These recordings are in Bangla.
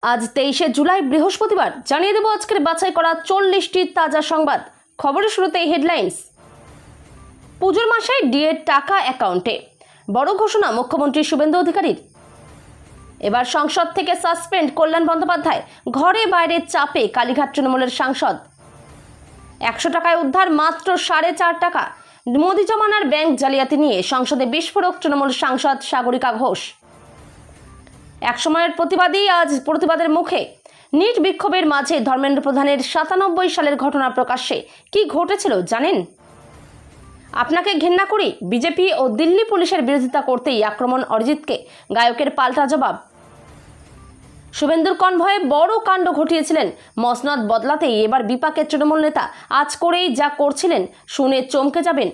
আজ 23শে জুলাই বৃহস্পতিবার জানিয়ে দেব আজকের বাছাই করা 40টি তাজা সংবাদ। খবরের শুরুতেই হেডলাইন্স। পুজোর মাসে ডিএর টাকা অ্যাকাউন্টে, বড় ঘোষণা মুখ্যমন্ত্রী শুভেন্দু অধিকারীর। এবার সংসদ থেকে সাসপেন্ড কল্যাণ বন্দ্যোপাধ্যায়, ঘরে বাইরে চাপে কালীঘাট তৃণমূলের সাংসদ। 100 টাকায় উদ্ধার মাত্র 4.5 টাকা। মোদি জমানার ব্যাংক জালিয়াতি নিয়ে সংসদে বিস্ফোরক তৃণমূল সাংসদ সাগরিকা ঘোষ। একসময়ের প্রতিবাদী আজ প্রতিবাদের মুখে। নিট বিক্ষোভের মাঝে ধর্মেন্দ্র প্রধানের 97 সালের ঘটনা প্রকাশ্যে। কি ঘটেছিল জানেন? আপনাকে ঘেন্না করি, বিজেপি ও দিল্লি পুলিশের বিরোধিতা করতেই আক্রমণ অরিজিৎকে, গায়কের পাল্টা জবাব। শুভেন্দুর কনভয়ে বড় কাণ্ড ঘটিয়েছিলেন, মসনদ বদলাতেই এবার বিপাকের তৃণমূল নেতা। আজ করেই যা করছিলেন শুনে চমকে যাবেন।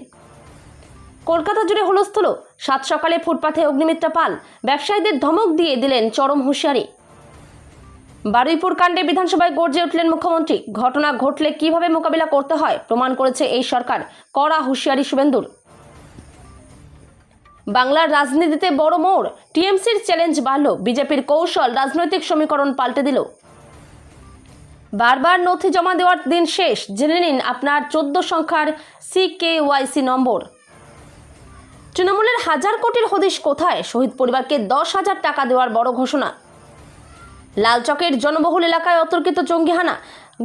কলকাতা জুড়ে হুলস্থুল, সাত সকালে ফুটপাথে অগ্নিমিত্রা পাল, ব্যবসায়ীদের ধমক দিয়ে দিলেন চরম হুঁশিয়ারি। বারুইপুর কাণ্ডে বিধানসভায় গর্জে উঠলেন মুখ্যমন্ত্রী। ঘটনা ঘটলে কিভাবে মোকাবিলা করতে হয় প্রমাণ করেছে এই সরকার, কড়া হুঁশিয়ারি শুভেন্দুর। বাংলার রাজনীতিতে বড় মোড়, টিএমসির চ্যালেঞ্জ বাড়ল, বিজেপির কৌশল রাজনৈতিক সমীকরণ পাল্টে দিল। বারবার নথি জমা দেওয়ার দিন শেষ, জেনে নিন আপনার 14 সংখ্যার CKYC নম্বর। তৃণমূলের 1000 কোটির হদিশ কোথায়? শহীদ পরিবারকে 10,000 টাকা দেওয়ার বড় ঘোষণা। লালচকের জনবহুল এলাকায় অতর্কিত জঙ্গি হানা,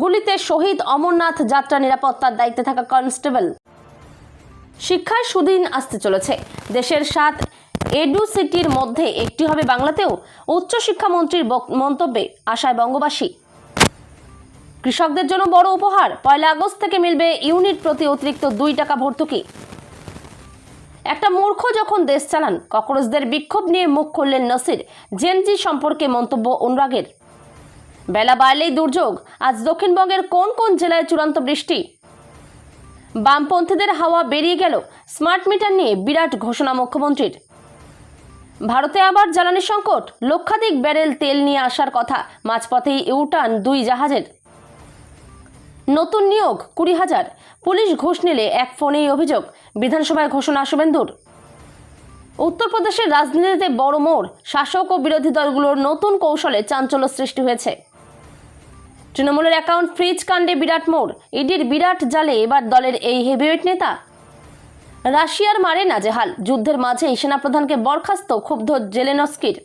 গুলিতে শহীদ অমরনাথ যাত্রা নিরাপত্তার দায়িত্বে থাকা কনস্টেবল। শিক্ষায় সুদিন আসতে চলেছে, দেশের 7 এডু সিটির মধ্যে একটি হবে বাংলাতেও, উচ্চশিক্ষামন্ত্রীর মন্তব্যে আশায় বঙ্গবাসী। কৃষকদের জন্য বড় উপহার, 1 আগস্ট থেকে মিলবে ইউনিট প্রতি অতিরিক্ত 2 টাকা ভর্তুকি। একটা মূর্খ যখন দেশ চালান, ককরোচদের বিক্ষোভ নিয়ে মুখ খুললেন নসির। জেনজি সম্পর্কে মন্তব্য অনুরাগের। বেলা বাড়লেই দুর্যোগ, আজ দক্ষিণবঙ্গের কোন কোন জেলায় চূড়ান্ত বৃষ্টি। বামপন্থীদের হাওয়া বেরিয়ে গেল, স্মার্ট মিটার নিয়ে বিরাট ঘোষণা মুখ্যমন্ত্রীর। ভারতে আবার জ্বালানি সংকট, লক্ষাধিক ব্যারেল তেল নিয়ে আসার কথা, মাঝপথেই ইউটার্ন 2 জাহাজের। নতুন নিয়োগ 20,000, পুলিশ ঘুষ নিলে এক ফোনেই অভিযোগ, বিধানসভায় ঘোষণা শুভেন্দুর। উত্তরপ্রদেশের রাজনীতিতে বড় মোড়, শাসক ও বিরোধী দলগুলোর নতুন কৌশলে চাঞ্চল্য সৃষ্টি হয়েছে। তৃণমূলের অ্যাকাউন্ট ফ্রিজ কাণ্ডে বিরাট মোড়, ইডির বিরাট জালে এবার দলের এই হেভিওয়েট নেতা। রাশিয়ার মারে নাজেহাল, যুদ্ধের মাঝেই সেনাপ্রধানকে বরখাস্ত, ক্ষুব্ধ জেলেনস্কির।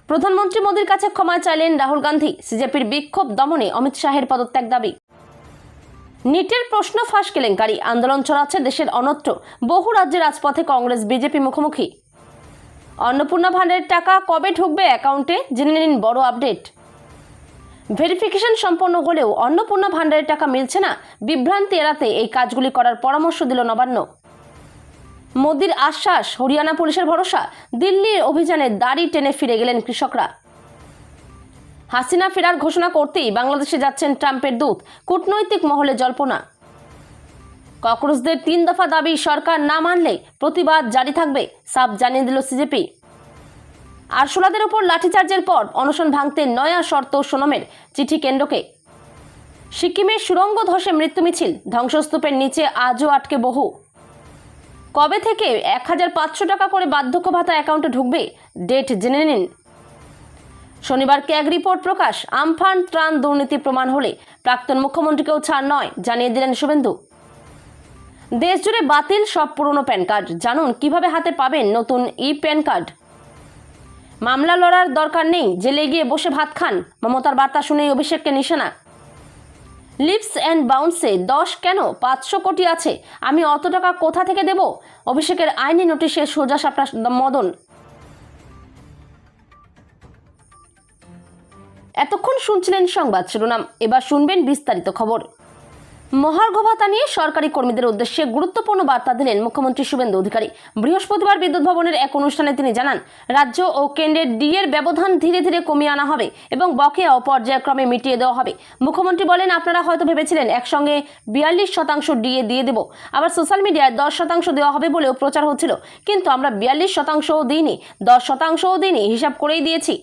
প্রধানমন্ত্রী মোদির কাছে ক্ষমা চাইলেন রাহুল গান্ধী, সিজেপির বিক্ষোভ দমনে অমিত শাহের পদত্যাগ দাবি। নিটের প্রশ্ন ফাঁস কেলেঙ্কারি, আন্দোলন ছড়াচ্ছে দেশের অন্যত্র, বহু রাজ্যে রাজপথে কংগ্রেস বিজেপি মুখোমুখি। অন্নপূর্ণা ভান্ডারের টাকা কবে ঢুকবে অ্যাকাউন্টে, জেনে নিন বড় আপডেট। ভেরিফিকেশন সম্পন্ন হলেও অন্নপূর্ণা ভান্ডারের টাকা মিলছে না, বিভ্রান্তি এড়াতে এই কাজগুলি করার পরামর্শ দিল নবান্ন। মোদির আশ্বাস, হরিয়ানা পুলিশের ভরসা, দিল্লির অভিযানে দাড়ি টেনে ফিরে গেলেন কৃষকরা। হাসিনা ফেরার ঘোষণা করতেই বাংলাদেশে যাচ্ছেন ট্রাম্পের দূত, কূটনৈতিক মহলে জল্পনা। ককরোচদের 3 দফা দাবি সরকার না মানলে প্রতিবাদ জারি থাকবে, সাফ জানিয়ে দিল সিজেপি। আরশোলাদের ওপর লাঠিচার্জের পর অনশন ভাঙতে নয়া শর্ত সোনমের, চিঠি কেন্দ্রকে। সিকিমের সুরঙ্গ ধসে মৃত্যু মিছিল, ধ্বংসস্তূপের নিচে আজও আটকে বহু। কবে থেকে 1500 টাকা করে বার্ধক্য ভাতা অ্যাকাউন্টে ঢুকবে, ডেট জেনে নিন। শনিবার ক্যাগ রিপোর্ট প্রকাশ, আমফান ত্রাণ দুর্নীতি প্রমাণ হলে প্রাক্তন মুখ্যমন্ত্রীকেও ছাড় নয়, জানিয়ে দিলেন শুভেন্দু। দেশ জুড়ে বাতিল সব পুরনো প্যান কার্ড, জানুন কিভাবে হাতে পাবেন নতুন প্যান কার্ড। মামলা লড়ার দরকার নেই, জেলে গিয়ে বসে ভাত খান, মমতার বার্তা শুনেই অভিষেককে নিশানা। লিপস অ্যান্ড বাউন্সে 10 কেন, 500 কোটি আছে, আমি অত টাকা কোথা থেকে দেব? অভিষেকের আইনি নোটিশে সোজা সাপটা মদন। এতক্ষণ শুনছিলেন সংবাদ শিরোনাম, এবার শুনবেন বিস্তারিত খবর। মহার্ঘ ভাতা নিয়ে সরকারি কর্মীদের উদ্দেশ্যে গুরুত্বপূর্ণ বার্তা দিলেন মুখ্যমন্ত্রী শুভেন্দু অধিকারী। বৃহস্পতিবার বিদ্যুৎ ভবনের এক অনুষ্ঠানে তিনি জানান, রাজ্য ও কেন্দ্রের ডিএর ব্যবধান ধীরে ধীরে কমিয়ে আনা হবে এবং বকেয়াও পর্যায়ক্রমে মিটিয়ে দেওয়া হবে। মুখ্যমন্ত্রী বলেন, আপনারা হয়তো ভেবেছিলেন একসঙ্গে 42% ডিএ দিয়ে দেব, আবার সোশ্যাল মিডিয়ায় 10% দেওয়া হবে বলেও প্রচার হচ্ছিল, কিন্তু আমরা 42%ও দিইনি, 10%ও দিইনি, হিসাব করেই দিয়েছি।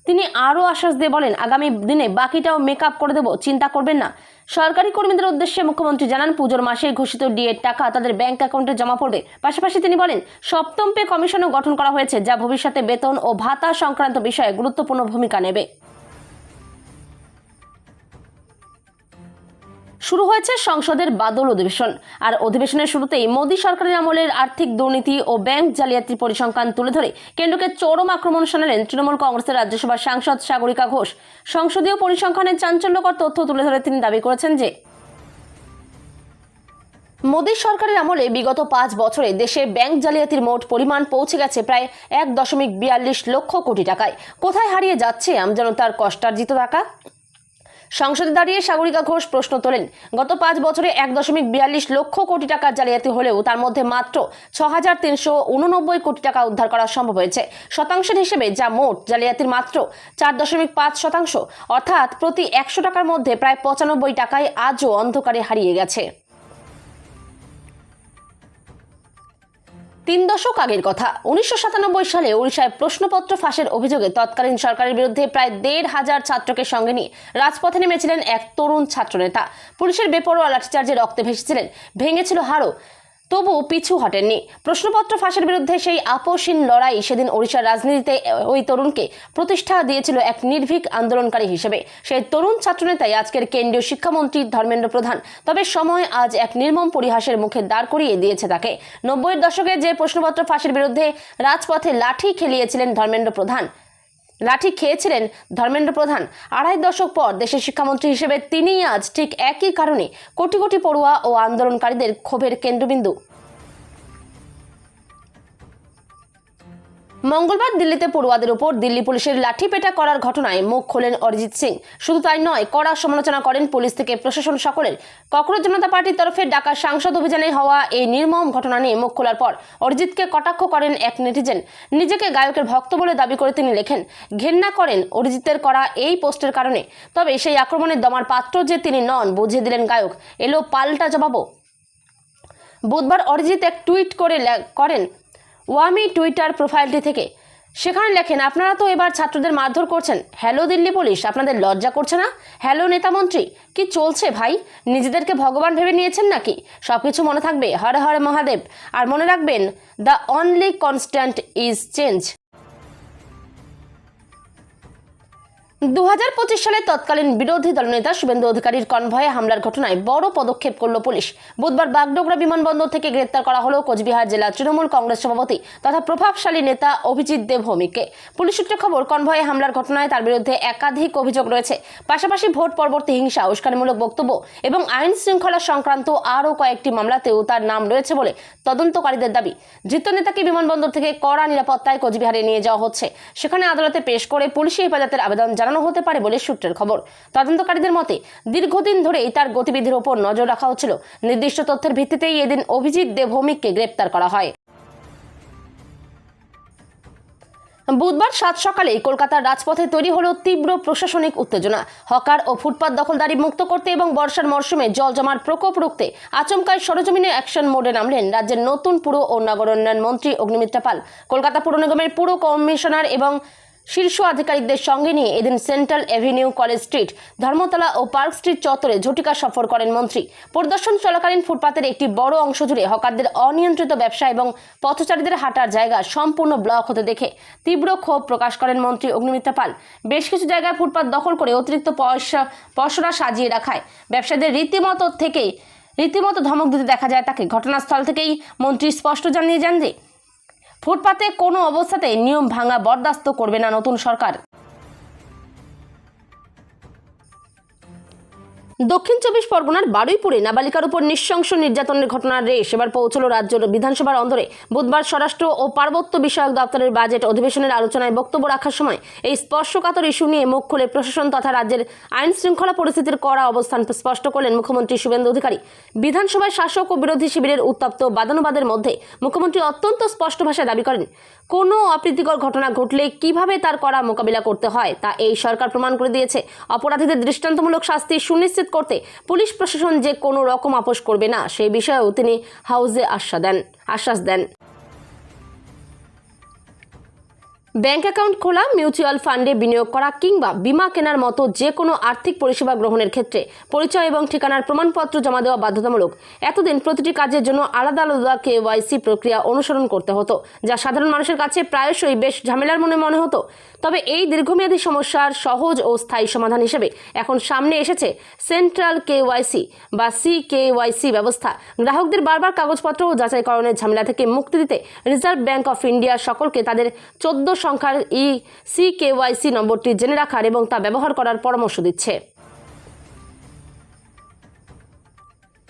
তিনি আরও আশ্বাস দিয়ে বলেন, আগামী দিনে বাকিটাও মেকআপ করে দেব, চিন্তা করবেন না। সরকারি কর্মীদের উদ্দেশ্যে মুখ্যমন্ত্রী জানান, পুজোর মাসে ঘোষিত ডিএর টাকা তাদের ব্যাংক অ্যাকাউন্টে জমা পড়বে। পাশাপাশি তিনি বলেন, সপ্তম পে কমিশনও গঠন করা হয়েছে, যা ভবিষ্যতে বেতন ও ভাতা সংক্রান্ত বিষয়ে গুরুত্বপূর্ণ ভূমিকা নেবে। শুরু হয়েছে সংসদের বাদল অধিবেশন। আর অধিবেশনের শুরুতেই মোদী সরকারের আমলের আর্থিক দুর্নীতি ও ব্যাংক জালিয়াতির পরিসংখ্যান তুলে ধরে কেন্দ্রকে চরম আক্রমণ শোনালেন তৃণমূল কংগ্রেসের রাজ্যসভার সাংসদ সাগরিকা ঘোষ। সংসদীয় পরিসংখ্যানের চাঞ্চল্যকর তথ্য তুলে ধরে তিনি দাবি করেছেন যে মোদী সরকারের আমলে বিগত 5 বছরে দেশে ব্যাংক জালিয়াতির মোট পরিমাণ পৌঁছে গেছে প্রায় 1.42 লক্ষ কোটি টাকায়। কোথায় হারিয়ে যাচ্ছে আমজনতার কষ্টার্জিত টাকা? সংসদে দাঁড়িয়ে সাগরিকা ঘোষ প্রশ্ন তোলেন, গত 5 বছরে 1.42 লক্ষ কোটি টাকা জালিয়াতি হলেও তার মধ্যে মাত্র 6,389 কোটি টাকা উদ্ধার করা সম্ভব হয়েছে। শতাংশের হিসেবে যা মোট জালিয়াতির মাত্র 4.5%, অর্থাৎ প্রতি 100 টাকার মধ্যে প্রায় 95 টাকায় আজও অন্ধকারে হারিয়ে গেছে। 3 দশক আগের কথা, 1997 সালে ওড়িশায় প্রশ্নপত্র ফাঁসের অভিযোগে তৎকালীন সরকারের বিরুদ্ধে প্রায় 1,500 ছাত্রকে সঙ্গে নিয়ে রাজপথে নেমেছিলেন এক তরুণ ছাত্রনেতা। পুলিশের বেপরোয়া লাঠিচার্জে রক্তে ভেসেছিলেন, ভেঙেছিল হাড়ও, তবু পিছু হটেননি। প্রশ্নপত্র ফাঁসের বিরুদ্ধে সেই আপোষহীন লড়াই সেদিন ওড়িশার রাজনীতিতে ওই তরুণকে প্রতিষ্ঠা দিয়েছিল এক নির্ভীক আন্দোলনকারী হিসেবে। সেই তরুণ ছাত্রনেতাই আজকের কেন্দ্রীয় শিক্ষামন্ত্রী ধর্মেন্দ্র প্রধান। তবে সময় আজ এক নির্মম পরিহাসের মুখে দাঁড় করিয়ে দিয়েছে তাকে। 90-এর দশকে যে প্রশ্নপত্র ফাঁসের বিরুদ্ধে রাজপথে লাঠি খেলিয়েছিলেন ধর্মেন্দ্র প্রধান, লাঠি খেয়েছিলেন ধর্মেন্দ্র প্রধান, 2.5 দশক পর দেশের শিক্ষামন্ত্রী হিসেবে তিনিই আজ ঠিক একই কারণে কোটি কোটি পড়ুয়া ও আন্দোলনকারীদের ক্ষোভের কেন্দ্রবিন্দু। মঙ্গলবার দিল্লিতে পড়ুয়াদের উপর দিল্লি পুলিশের লাঠিপেটা করার ঘটনায় মুখ খোলেন অরিজিৎ সিং। শুধু তাই নয়, কড়া সমালোচনা করেন পুলিশ থেকে প্রশাসন সকলের। ককরোচ জনতা পার্টির তরফে ডাকা সাংসদ অভিযানে হওয়া এই নির্মম ঘটনা নিয়ে মুখ খোলার পর অরিজিৎকে কটাক্ষ করেন এক নেটিজেন। নিজেকে গায়কের ভক্ত বলে দাবি করে তিনি লেখেন, ঘেন্না করেন অরিজিতের করা এই পোস্টের কারণে। তবে সেই আক্রমণের দমার পাত্র যে তিনি নন বুঝিয়ে দিলেন গায়ক। এলো পাল্টা জবাবও। বুধবার অরিজিৎ এক টুইট করেন ওয়ামি টুইটার প্রোফাইলটি থেকে। সেখানে লেখেন, আপনারা তো এবার ছাত্রদের মারধর করছেন। হ্যালো দিল্লি পুলিশ, আপনাদের লজ্জা করছে না? হ্যালো নেতামন্ত্রী, কি চলছে ভাই? নিজেদেরকে ভগবান ভেবে নিয়েছেন নাকি? সবকিছু মনে থাকবে, হর হর মহাদেব। আর মনে রাখবেন, the only constant is change. 2025 সালে তৎকালীন বিরোধী দলনেতা শুভেন্দু অধিকারীর কনভয়ে হামলার ঘটনায় বড় পদক্ষেপ করল পুলিশ। বুধবার বাগডোগরা বিমানবন্দর থেকে গ্রেপ্তার করা হলো কোচবিহার জেলা তৃণমূল কংগ্রেস সভাপতি তথা প্রভাবশালী নেতা অভিজিৎ দেব ভৌমিককে। পুলিশ সূত্রে খবর, কনভয়ে হামলার ঘটনায় তার বিরুদ্ধে একাধিক অভিযোগ রয়েছে। পাশাপাশি ভোট পরবর্তী হিংসা, উস্কানিমূলক বক্তব্য এবং আইন শৃঙ্খলা সংক্রান্ত আরও কয়েকটি মামলাতেও তার নাম রয়েছে বলে তদন্তকারীদের দাবি। ধৃত নেতাকে বিমানবন্দর থেকে কড়া নিরাপত্তায় কোচবিহারে নিয়ে যাওয়া হচ্ছে। সেখানে আদালতে পেশ করে পুলিশি হেফাজতের আবেদন হতে পারে বলে সূত্রের খবর। তদন্তকারীদের মতে, দীর্ঘদিন ধরেই তার গতিবিধির ওপর নজর রাখা হচ্ছিল। নির্দিষ্ট তথ্যের ভিত্তিতেই এদিন অভিজিৎ দেব ভৌমিককে গ্রেপ্তার করা হয়। বুধবার 7 সকালে কলকাতার রাজপথে তৈরি হলো তীব্র প্রশাসনিক উত্তেজনা। হকার ও ফুটপাত দখলদারি মুক্ত করতে এবং বর্ষার মরশুমে জল জমার প্রকোপ রুখতে আচমকাই সরেজমিনে অ্যাকশন মোডে নামলেন রাজ্যের নতুন পুর ও নগর উন্নয়ন মন্ত্রী অগ্নিমিত্রা পাল। কলকাতা পুর নিগমের পুর কমিশনার এবং শীর্ষ আধিকারিকদের সঙ্গে নিয়ে এদিন Central Avenue, College Street, Dharmatala ও পার্ক স্ট্রিট চত্বরে ঝটিকা সফর করেন মন্ত্রী। পরিদর্শন চলাকালীন ফুটপাতের একটি বড় অংশ জুড়ে হকারদের অনিয়ন্ত্রিত ব্যবসা এবং পথচারীদের হাঁটার জায়গা সম্পূর্ণ ব্লক হতে দেখে তীব্র ক্ষোভ প্রকাশ করেন মন্ত্রী অগ্নিমিত্রা পাল। বেশ কিছু জায়গায় ফুটপাত দখল করে অতিরিক্ত পসরা সাজিয়ে রাখায় ব্যবসায়ীদের রীতিমতো ধমক দিতে দেখা যায় তাকে। ঘটনাস্থল থেকেই মন্ত্রী স্পষ্ট জানিয়ে যান যে ফুটপাতে কোনো অবস্থাতে নিয়ম ভাঙা বরদাস্ত করবে না নতুন সরকার। দক্ষিণ 24 পরগনার বারুইপুরে নাবালিকার উপর নৃশংস নির্যাতনের ঘটনার রেশ এবার পৌঁছল রাজ্য বিধানসভার অন্দরে। বুধবার স্বরাষ্ট্র ও পার্বত্য বিষয়ক দপ্তরের বাজেট অধিবেশনের আলোচনায় বক্তব্য রাখার সময় এই স্পর্শকাতর ইস্যু নিয়ে মুখ খুলে প্রশাসন তথা রাজ্যের আইন শৃঙ্খলা পরিস্থিতির কড়া অবস্থান স্পষ্ট করলেন মুখ্যমন্ত্রী শুভেন্দু অধিকারী। বিধানসভায় শাসক ও বিরোধী শিবিরের উত্তপ্ত বাদানুবাদের মধ্যে মুখ্যমন্ত্রী অত্যন্ত স্পষ্ট ভাষায় দাবি করেন, কোনো অপ্রীতিকর ঘটনা ঘটলে কিভাবে তার কড়া মোকাবিলা করতে হয় তা এই সরকার প্রমাণ করে দিয়েছে। অপরাধীদের দৃষ্টান্তমূলক শাস্তি সুনিশ্চিত করতে পুলিশ প্রশাসন যে কোনো রকম আপোষ করবে না সেই বিষয়েও তিনি হাউসে আশ্বাস দেন। ব্যাংক অ্যাকাউন্ট খোলা, মিউচুয়াল ফান্ডে বিনিয়োগ করা কিংবা বীমা কেনার মতো যে কোনো আর্থিক পরিষেবা গ্রহণের ক্ষেত্রে পরিচয় এবং ঠিকানার প্রমাণপত্র জমা দেওয়া বাধ্যতামূলক। এতদিন প্রতিটি কাজের জন্য আলাদা আলাদা কেওয়াইসি প্রক্রিয়া অনুসরণ করতে হতো, যা সাধারণ মানুষের কাছে প্রায়শই বেশ ঝামেলার মনে হতো। তবে এই দীর্ঘমেয়াদী সমস্যার সহজ ও স্থায়ী সমাধান হিসেবে এখন সামনে এসেছে সেন্ট্রাল কেওয়াইসি বা সিকেওয়াইসি ব্যবস্থা। গ্রাহকদের বারবার কাগজপত্র ও যাচাইকরণের ঝামেলা থেকে মুক্তি দিতে রিজার্ভ ব্যাংক অফ ইন্ডিয়া সকলকে তাদের 14 সংখ্যার সিকেওয়াইসি নম্বরটি জেনে রাখার এবং তা ব্যবহার করার পরামর্শ দিচ্ছে।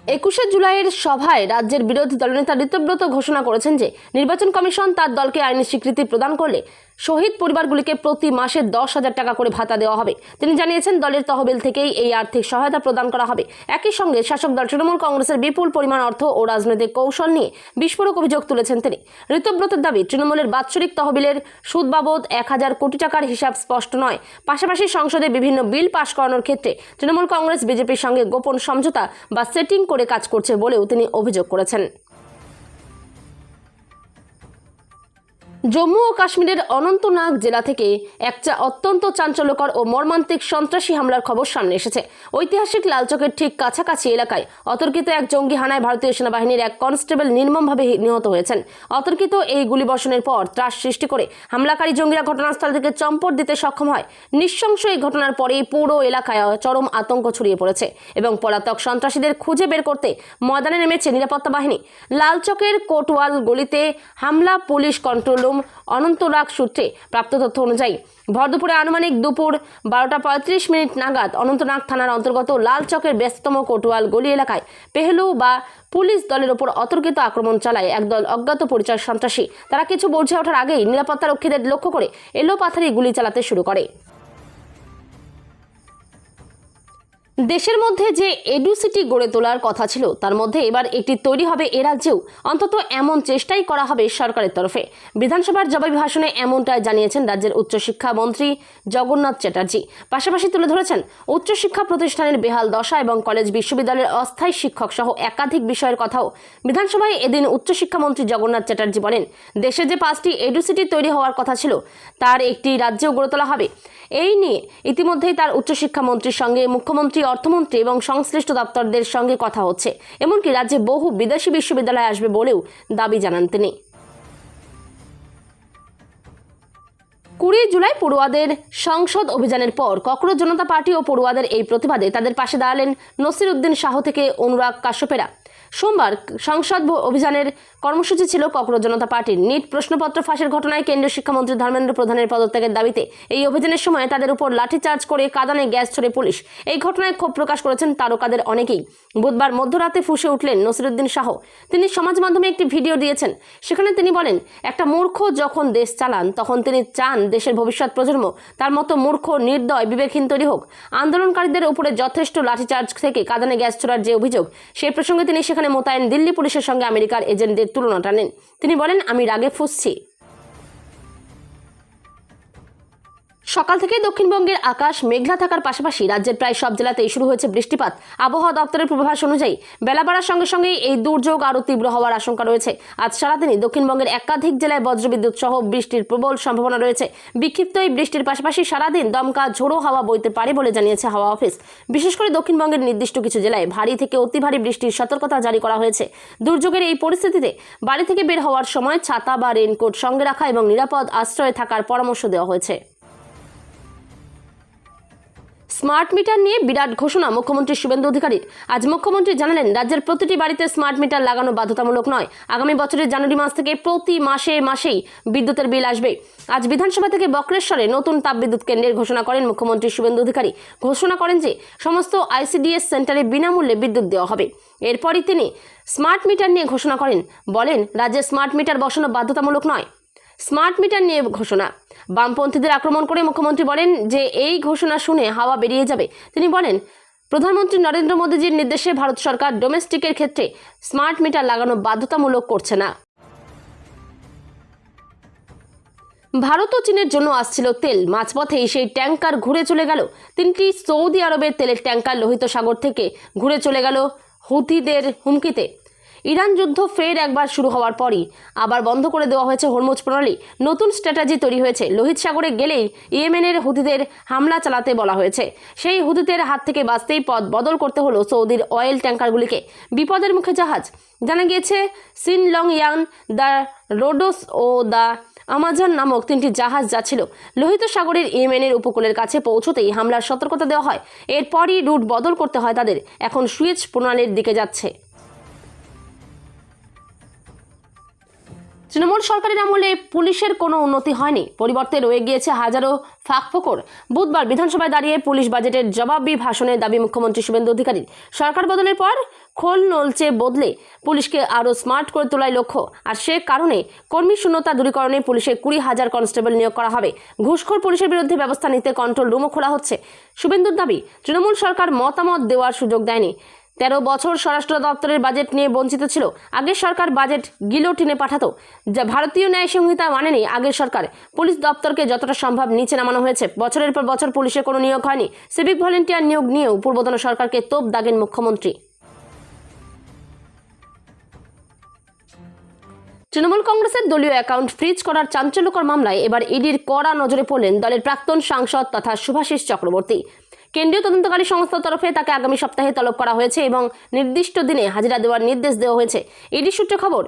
21শে জুলাইয়ের সভায় রাজ্যের বিরোধী দলনেতা ঋতব্রত ঘোষণা করেছেন যে নির্বাচন কমিশন তার দলকে আইনি স্বীকৃতি প্রদান করলে শহীদ পরিবারগুলিকে প্রতি মাসে 10,000 টাকা করে ভাতা দেওয়া হবে। তিনি জানিয়েছেন দলের তহবিল থেকেই এই আর্থিক সহায়তা প্রদান করা হবে। একই সঙ্গে শাসক দল তৃণমূল কংগ্রেসের বিপুল পরিমাণ অর্থ ও রাজনৈতিক কৌশল নিয়ে বিস্ফোরক অভিযোগ তুলেছেন তিনি। ঋতব্রতের দাবি, তৃণমূলের বাৎসরিক তহবিলের সুদ বাবদ 1,000 কোটি টাকার হিসাব স্পষ্ট নয়। পাশাপাশি সংসদে বিভিন্ন বিল পাশ করানোর ক্ষেত্রে তৃণমূল কংগ্রেস বিজেপির সঙ্গে গোপন সমঝোতা বা সেটিং করে কাজ করছে বলেও তিনি অভিযোগ করেছেন। জম্মু ও কাশ্মীরের অনন্তনাগ জেলা থেকে একটা অত্যন্ত চাঞ্চল্যকর ও মর্মান্তিক সন্ত্রাসী হামলার খবর সামনে এসেছে। ঐতিহাসিক লালচকের ঠিক কাছাকাছি এলাকায় অতর্কিত এক জঙ্গি হানায় ভারতীয় সেনাবাহিনীর এক কনস্টেবল নির্মমভাবে নিহত হয়েছেন। অতর্কিত এই গুলিবর্ষণের পর ত্রাস সৃষ্টি করে হামলাকারী জঙ্গিরা ঘটনাস্থল থেকে চম্পট দিতে সক্ষম হয়। নৃশংস এই ঘটনার পরেই পুরো এলাকায় চরম আতঙ্ক ছড়িয়ে পড়েছে এবং পলাতক সন্ত্রাসীদের খুঁজে বের করতে ময়দানে নেমেছে নিরাপত্তা বাহিনী। লালচকের কোটওয়াল গলিতে হামলা পুলিশ কন্ট্রোল রুম অনন্তনাগ সূত্রে প্রাপ্ত তথ্য অনুযায়ী ভরদুপুরে আনুমানিক দুপুর 12:35 নাগাদ অনন্তনাগ থানার অন্তর্গত লালচকের ব্যস্ততম কোটওয়াল গলি এলাকায় পেহলু বা পুলিশ দলের উপর অতর্কিত আক্রমণ চালায় একদল অজ্ঞাত পরিচয় সন্ত্রাসী। তারা কিছু বুঝে ওঠার আগেই নিরাপত্তা রক্ষীদের লক্ষ্য করে এলোপাথারি গুলি চালাতে শুরু করে। দেশের মধ্যে যে এডুসিটি গড়ে তোলার কথা ছিল তার মধ্যে এবার একটি তৈরি হবে এ রাজ্যেও, অন্তত এমন চেষ্টাই করা হবে সরকারের তরফে। বিধানসভার জবাবি ভাষণে এমনটাই জানিয়েছেন রাজ্যের উচ্চশিক্ষা মন্ত্রী জগন্নাথ চ্যাটার্জি। পাশাপাশি তুলে ধরেছেন উচ্চশিক্ষা প্রতিষ্ঠানের বেহাল দশা এবং কলেজ বিশ্ববিদ্যালয়ের অস্থায়ী শিক্ষক সহ একাধিক বিষয়ের কথাও বিধানসভায় এদিন উচ্চশিক্ষামন্ত্রী জগন্নাথ চ্যাটার্জি বলেন, দেশে যে 5টি এডুসিটি তৈরি হওয়ার কথা ছিল তার একটি রাজ্যেও গড়ে তোলা হবে। এই নিয়ে ইতিমধ্যেই তার উচ্চশিক্ষা মন্ত্রীর সঙ্গে মুখ্যমন্ত্রী, অর্থমন্ত্রী এবং সংশ্লিষ্ট দপ্তরদের সঙ্গে কথা হচ্ছে। এমনকি রাজ্যে বহু বিদেশি বিশ্ববিদ্যালয় আসবে বলেও দাবি জানান তিনি। 20 জুলাই পড়ুয়াদের সংসদ অভিযানের পর ককরোচ জনতা পার্টি ও পড়ুয়াদের এই প্রতিবাদে তাদের পাশে দাঁড়ালেন নসিরউদ্দিন শাহ থেকে অনুরাগ কাশ্যপেরা। সোমবার সংসদ অভিযানের কর্মসূচি ছিল ককরোচ জনতা পার্টির। নিট প্রশ্নপত্র ফাঁসের ঘটনায় কেন্দ্রীয় শিক্ষামন্ত্রী ধর্মেন্দ্র প্রধানের পদত্যাগের দাবিতে এই অভিযানের সময় তাদের উপর লাঠিচার্জ করে কাঁদানে গ্যাস ছড়ে পুলিশ। এই ঘটনায় ক্ষোভ প্রকাশ করেছেন তারকাদের অনেকেই। বুধবার মধ্যরাতে ফুঁসে উঠলেন নসিরউদ্দিন শাহ। তিনি সমাজ মাধ্যমে একটি ভিডিও দিয়েছেন। সেখানে তিনি বলেন, একটা মূর্খ যখন দেশ চালান তখন তিনি চান দেশের ভবিষ্যৎ প্রজন্ম তার মতো মূর্খ, নির্দয়, বিবেকহীন তৈরি হোক। আন্দোলনকারীদের উপরে যথেষ্ট লাঠিচার্জ থেকে কাঁদানে গ্যাস ছোড়ার যে অভিযোগ, সেই প্রসঙ্গে তিনি সেখানে মোতায়েন দিল্লি পুলিশের সঙ্গে আমেরিকার এজেন্টদের তুলনা টানেন। তিনি বলেন, আমি রাগে ফুঁসছি। সকাল থেকে দক্ষিণবঙ্গের আকাশ মেঘলা থাকার পাশাপাশি রাজ্যের প্রায় সব জেলাতেই শুরু হয়েছে বৃষ্টিপাত। আবহাওয়া দপ্তরের পূর্বাভাস অনুযায়ী বেলা বাড়ার সঙ্গে সঙ্গেই এই দুর্যোগ আরও তীব্র হওয়ার আশঙ্কা রয়েছে। আজ সারাদিনই দক্ষিণবঙ্গের একাধিক জেলায় বজ্রবিদ্যুৎ সহ বৃষ্টির প্রবল সম্ভাবনা রয়েছে। বিক্ষিপ্ত এই বৃষ্টির পাশাপাশি সারাদিন দমকা ঝোড়ো হাওয়া বইতে পারে বলে জানিয়েছে হাওয়া অফিস। বিশেষ করে দক্ষিণবঙ্গের নির্দিষ্ট কিছু জেলায় ভারী থেকে অতি ভারী বৃষ্টির সতর্কতা জারি করা হয়েছে। দুর্যোগের এই পরিস্থিতিতে বাড়ি থেকে বের হওয়ার সময় ছাতা বা রেইনকোট সঙ্গে রাখা এবং নিরাপদ আশ্রয়ে থাকার পরামর্শ দেওয়া হয়েছে। স্মার্ট মিটার নিয়ে বিরাট ঘোষণা মুখ্যমন্ত্রী শুভেন্দু অধিকারীর। আজ মুখ্যমন্ত্রী জানালেন, রাজ্যের প্রতিটি বাড়িতে স্মার্ট মিটার লাগানো বাধ্যতামূলক নয়। আগামী বছরের জানুয়ারি মাস থেকে প্রতি মাসেই বিদ্যুতের বিল আসবে। আজ বিধানসভা থেকে বক্রেশ্বরে নতুন তাপবিদ্যুৎ কেন্দ্রের ঘোষণা করেন মুখ্যমন্ত্রী শুভেন্দু অধিকারী। ঘোষণা করেন যে সমস্ত আইসিডিএস সেন্টারে বিনামূল্যে বিদ্যুৎ দেওয়া হবে। এরপরই তিনি স্মার্ট মিটার নিয়ে ঘোষণা করেন। বলেন, রাজ্যে স্মার্ট মিটার বসানো বাধ্যতামূলক নয়। স্মার্ট মিটার নিয়ে ঘোষণা। বামপন্থীদের আক্রমণ করে মুখ্যমন্ত্রী বলেন যে এই ঘোষণা শুনে হাওয়া বেরিয়ে যাবে। তিনি বলেন, প্রধানমন্ত্রী নরেন্দ্র মোদীজির নির্দেশে ভারত সরকার ডোমেস্টিকের ক্ষেত্রে স্মার্ট মিটার লাগানো বাধ্যতামূলক করছে না। ভারত ও চীনের জন্য আসছিল তেল। মাঝপথেই সেই ট্যাঙ্কার ঘুরে চলে গেল। 3টি সৌদি আরবের তেলের ট্যাঙ্কার লোহিত সাগর থেকে ঘুরে চলে গেল হুথিদের হুমকিতে। ইরান যুদ্ধ ফের একবার শুরু হওয়ার পরই আবার বন্ধ করে দেওয়া হয়েছে হরমুজ প্রণালী। নতুন স্ট্র্যাটেজি তৈরি হয়েছে। লোহিত সাগরে গেলেই ইয়েমেনের হুতিদের হামলা চালাতে বলা হয়েছে। সেই হুতিদের হাত থেকে বাঁচতেই পথ বদল করতে হলো সৌদির অয়েল ট্যাঙ্কারগুলিকে। বিপদের মুখে জাহাজ। জানা গিয়েছে Sin Long Yang, the Rhodos ও দ্য আমাজন নামক 3টি জাহাজ যাচ্ছিল লোহিত সাগরের ইয়েমেনের উপকূলের কাছে পৌঁছতেই হামলার সতর্কতা দেওয়া হয়। এরপরই রুট বদল করতে হয় তাদের। এখন সুয়েজ প্রণালীর দিকে যাচ্ছে। তৃণমূল সরকারের আমলে পুলিশের কোনো উন্নতি হয়নি, পরিবর্তে রয়ে গিয়েছে হাজারো ফাঁকফোকর। বুধবার বিধানসভায় দাঁড়িয়ে পুলিশ বাজেটের জবাবি ভাষণের দাবি মুখ্যমন্ত্রী শুভেন্দু অধিকারীর। সরকার বদলের পর খোল নলচে বদলে পুলিশকে আরও স্মার্ট করে তোলাই লক্ষ্য। আর সে কারণে কর্মী শূন্যতা দূরীকরণে পুলিশে 20,000 কনস্টেবল নিয়োগ করা হবে। ঘুষখোর পুলিশের বিরুদ্ধে ব্যবস্থা নিতে কন্ট্রোল রুমও খোলা হচ্ছে। শুভেন্দুর দাবি, তৃণমূল সরকার মতামত দেওয়ার সুযোগ দেয়নি। 13 বছর স্বরাষ্ট্র দপ্তরের বাজেট নিয়ে বঞ্চিত ছিল। আগের সরকার বাজেট গিলোটিনে পাঠাতো, যা ভারতীয় ন্যায় সংহিতা মানেনি। আগের সরকার পুলিশ দপ্তরকে যতটা সম্ভব নিচে নামানো হয়েছে। বছরের পর বছর পুলিশে কোনো নিয়োগ হয়নি। সিভিক ভলেন্টিয়ার নিয়োগ নিয়েও পূর্বতন সরকারকে তোপ দাগেন মুখ্যমন্ত্রী। তৃণমূল কংগ্রেসের দলীয় অ্যাকাউন্ট ফ্রিজ করার চাঞ্চল্যকর মামলায় এবার ইডির কড়া নজরে পড়লেন দলের প্রাক্তন সাংসদ তথা শুভাশিস চক্রবর্তী। কেন্দ্রীয় তদন্তকারী সংস্থার তরফে তাকে আগামী সপ্তাহে তলব করা হয়েছে এবং নির্দিষ্ট দিনে হাজিরা দেওয়ার নির্দেশ দেওয়া হয়েছে। ইডি সূত্রে খবর,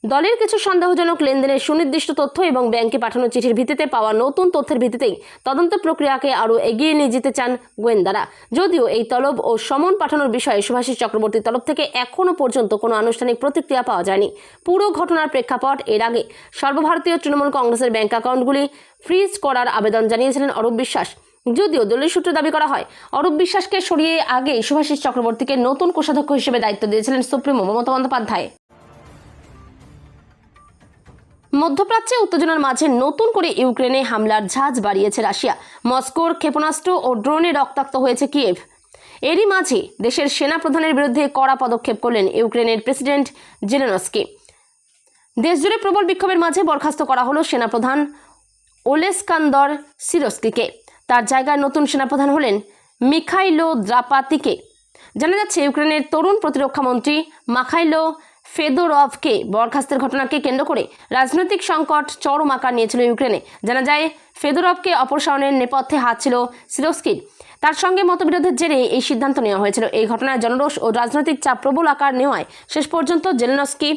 দলের কিছু সন্দেহজনক লেনদেনের সুনির্দিষ্ট তথ্য এবং ব্যাংকে পাঠানো চিঠির ভিত্তিতে পাওয়া নতুন তথ্যের ভিত্তিতেই তদন্ত প্রক্রিয়াকে আরও এগিয়ে নিয়ে যেতে চান গোয়েন্দারা। যদিও এই তলব ও সমন পাঠানোর বিষয়ে শুভাশিস চক্রবর্তীর তরফ থেকে এখনও পর্যন্ত কোনো আনুষ্ঠানিক প্রতিক্রিয়া পাওয়া যায়নি। পুরো ঘটনার প্রেক্ষাপট, এর আগে সর্বভারতীয় তৃণমূল কংগ্রেসের ব্যাংক অ্যাকাউন্টগুলি ফ্রিজ করার আবেদন জানিয়েছিলেন অরূপ বিশ্বাস। যদিও দলীয় সূত্রে দাবি করা হয়, অরূপ বিশ্বাসকে সরিয়ে আগেই শুভাশিস চক্রবর্তীকে নতুন কোষাধ্যক্ষ হিসেবে দায়িত্ব দিয়েছিলেন সুপ্রিমো মমতা বন্দ্যোপাধ্যায়। মধ্যপ্রাচ্যে উত্তেজনার মাঝে নতুন করে ইউক্রেনে হামলার ঝাঁজ বাড়িয়েছে রাশিয়া। মস্কোর ক্ষেপণাস্ত্র ও ড্রোনে রক্তাক্ত হয়েছে কিয়েভ। এরই মাঝে দেশের সেনাপ্রধানের বিরুদ্ধে কড়া পদক্ষেপ করলেন ইউক্রেনের প্রেসিডেন্ট জেলেনস্কি। দেশজুড়ে প্রবল বিক্ষোভের মাঝে বরখাস্ত করা হলো সেনাপ্রধান ওলেস্কান্দর সিরস্কিকে। তার জায়গায় নতুন সেনাপ্রধান হলেন মিখাইলো দ্রাপাতিকে। জানা যাচ্ছে, ইউক্রেনের তরুণ প্রতিরক্ষা মন্ত্রী মাখাইলো ফেদোরভকে বরখাস্তের ঘটনাকে কেন্দ্র করে রাজনৈতিক সংকট চরম আকার নিয়েছিল ইউক্রেনে। জানা যায়, ফেদোরভকে অপসারণের নেপথ্যে হাত ছিল সিরস্কির। তার সঙ্গে মতবিরোধের জেরে এই সিদ্ধান্ত নেওয়া হয়েছিল। এই ঘটনায় জনরোষ ও রাজনৈতিক চাপ প্রবল আকার নেওয়ায় শেষ পর্যন্ত জেলেনস্কি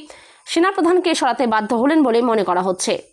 সেনাপ্রধানকে সরাতে বাধ্য হলেন বলে মনে করা হচ্ছে।